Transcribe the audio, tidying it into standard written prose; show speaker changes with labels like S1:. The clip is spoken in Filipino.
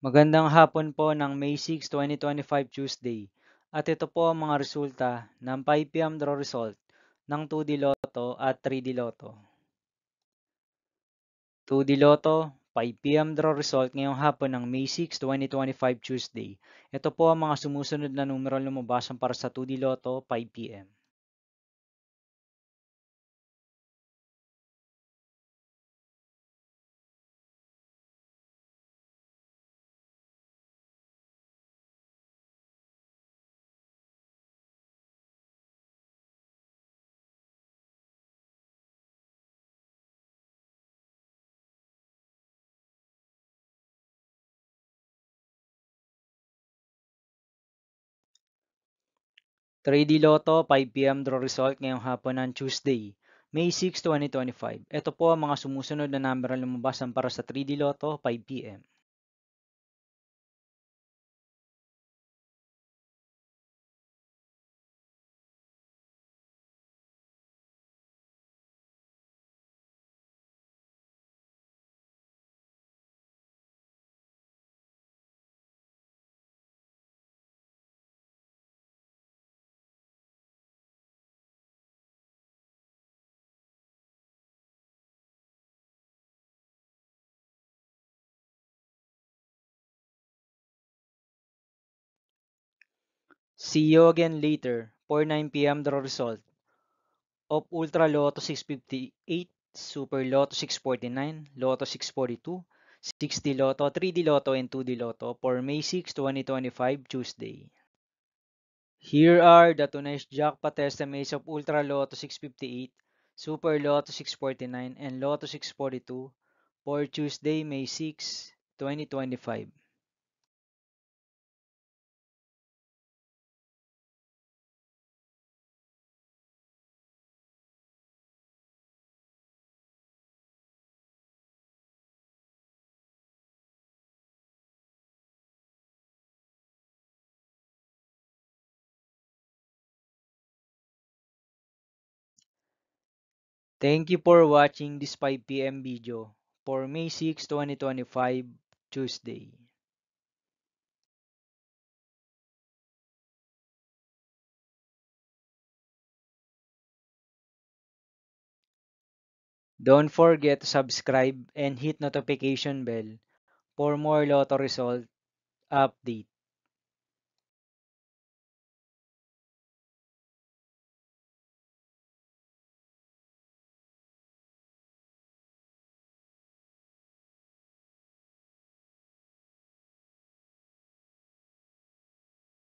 S1: Magandang hapon po ng May 6, 2025 Tuesday. At ito po ang mga resulta ng 5 p.m. draw result ng 2D Lotto at 3D Lotto. 2D Lotto, 5 p.m. draw result ngayong hapon ng May 6, 2025 Tuesday. Ito po ang mga sumusunod na numero lumabasan para sa 2D Lotto 5 p.m. 3D Lotto 5 p.m. draw result ngayong hapon ng Tuesday, May 6, 2025. Ito po ang mga sumusunod na numero lumabasan para sa 3D Lotto 5 p.m. 'See you again later' for 9 p.m. draw result of Ultra Lotto 658, Super Lotto 649, Lotto 642, 60 Lotto, 3D Lotto, and 2D Lotto for May 6, 2025 Tuesday. Here are the tonight's jackpot estimates of Ultra Lotto 658, Super Lotto 649, and Lotto 642 for Tuesday, May 6, 2025. Thank you for watching this 5 p.m. video for May 6, 2025 Tuesday. Don't forget to subscribe and hit notification bell for more Lotto result update.